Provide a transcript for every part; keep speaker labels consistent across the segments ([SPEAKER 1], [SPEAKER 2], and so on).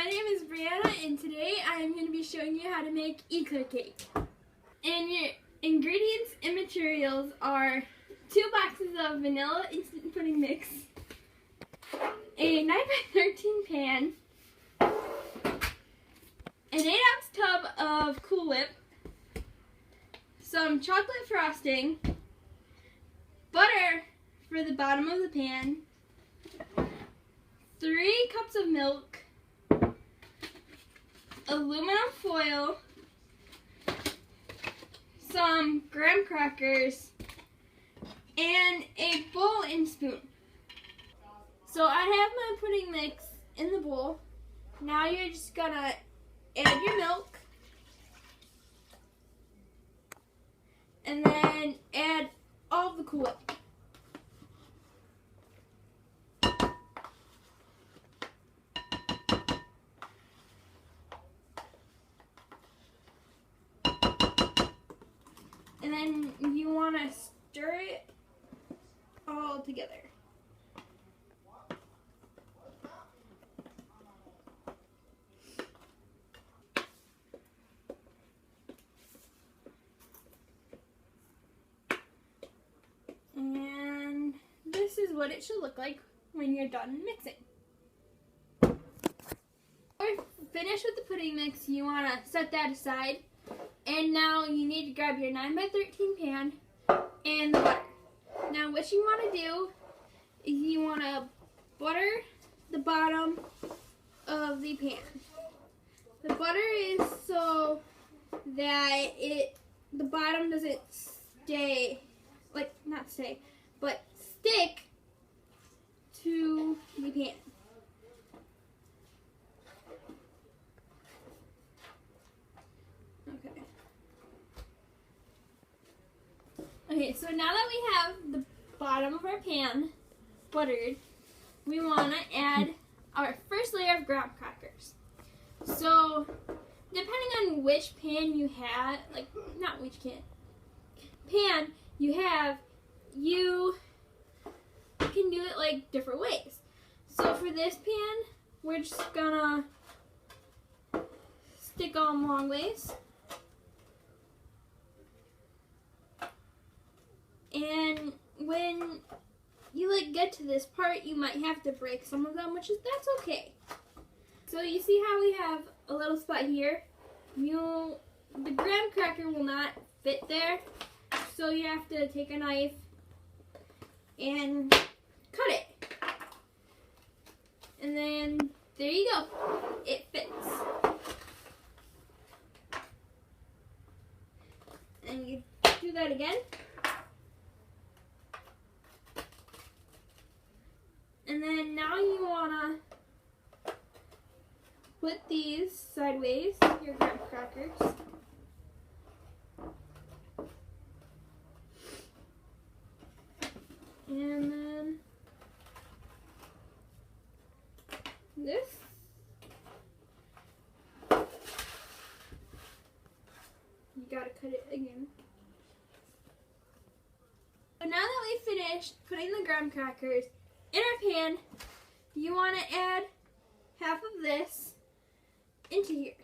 [SPEAKER 1] my name is Brianna, and today I am going to be showing you how to make eclair cake. And your ingredients and materials are 2 boxes of vanilla instant pudding mix, a 9x13 pan, an 8-ounce tub of Cool Whip, some chocolate frosting, butter for the bottom of the pan, 3 cups of milk, aluminum foil, some graham crackers, and a bowl and spoon. So I have my pudding mix in the bowl. Now you're just gonna add your milk, and then add all of the Cool Whip. And then you want to stir it all together. And this is what it should look like when you're done mixing. Finish with the pudding mix, you want to set that aside. And now you need to grab your 9x13 pan and the butter. Now what you want to do is you want to butter the bottom of the pan. The butter is so that the bottom doesn't stay, stick to the pan. Okay, so now that we have the bottom of our pan buttered, we want to add our first layer of graham crackers. So, depending on which pan you have, pan you have, you can do it different ways. So for this pan, we're just gonna stick them long ways. And when you get to this part, you might have to break some of them, that's okay. So you see how we have a little spot here? The graham cracker will not fit there, so you have to take a knife and cut it. And then there you go, it fits. And you do that again. And then now you want to put these sideways, your graham crackers. And then this. You gotta cut it again. So now that we finished putting the graham crackers in our pan, you want to add half of this into here.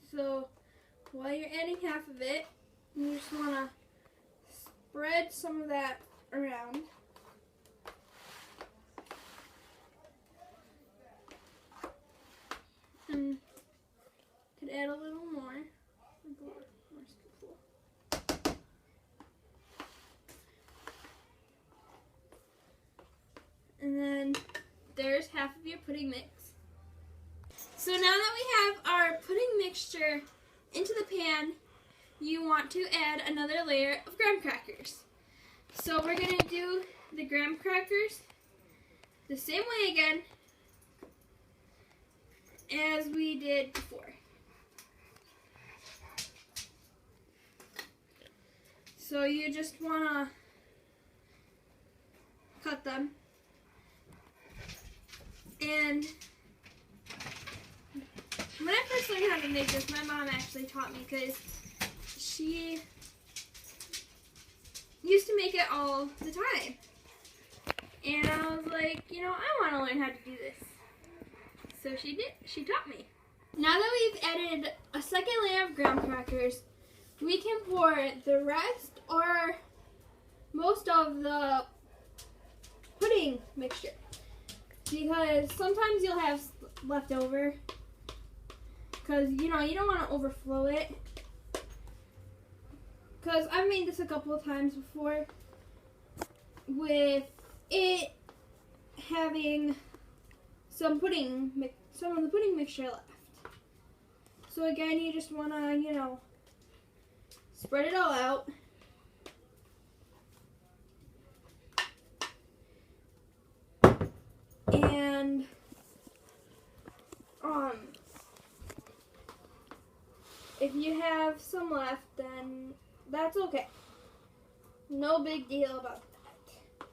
[SPEAKER 1] So while you're adding half of it, you just want to spread some of that around. And could add a little more. And then there's half of your pudding mix. So now that we have our pudding mixture into the pan, you want to add another layer of graham crackers. So we're going to do the graham crackers the same way again as we did before. So you just want to cut them. And when I first learned how to make this, my mom actually taught me, because she used to make it all the time. And I was like, you know, I want to learn how to do this. So she did. She taught me. Now that we've added a second layer of graham crackers, we can pour the rest or most of the pudding mixture. Because sometimes you'll have leftover. Because, you know, you don't want to overflow it. Because I've made this a couple of times before with it having some of the pudding mixture left. So again, you just want to, you know, spread it all out. And if you have some left, then that's okay. No big deal about that.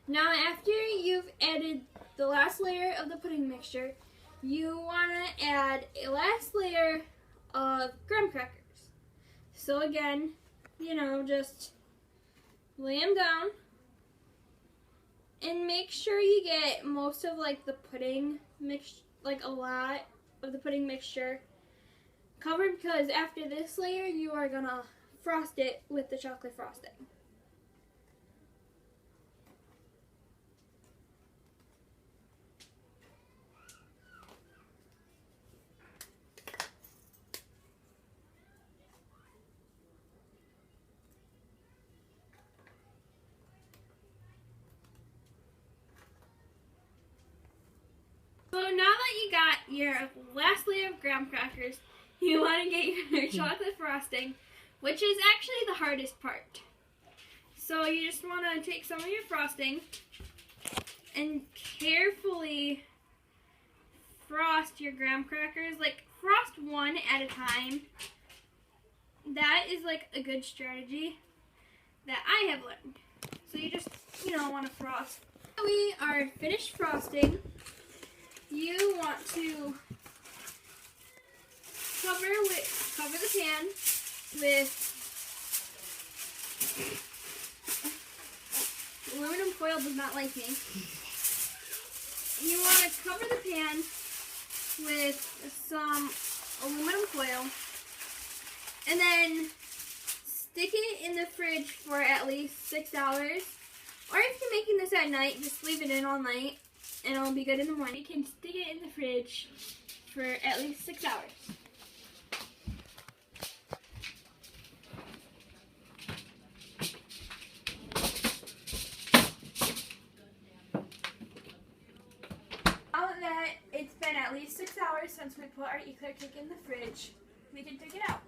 [SPEAKER 1] Now after you've added the last layer of the pudding mixture, you want to add a last layer of graham crackers. So again, you know, just lay them down and make sure you get most of like the pudding mix, like a lot of the pudding mixture covered, because after this layer you are gonna frost it with the chocolate frosting. So now that you got your last layer of graham crackers, you want to get your chocolate frosting, which is actually the hardest part. So you just want to take some of your frosting and carefully frost your graham crackers. Like, frost one at a time. That is like a good strategy that I have learned. So you just, you know, want to frost. We are finished frosting. You want to cover the pan with aluminum foil. Does not like me. You want to cover the pan with some aluminum foil and then stick it in the fridge for at least 6 hours. Or if you're making this at night, just leave it in all night and it'll be good in the morning. You can stick it in the fridge for at least 6 hours. Now that it's been at least 6 hours since we put our eclair cake in the fridge, we can take it out.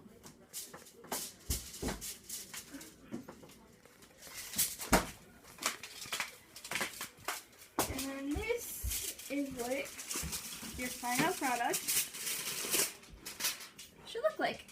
[SPEAKER 1] And this is what your final product should look like.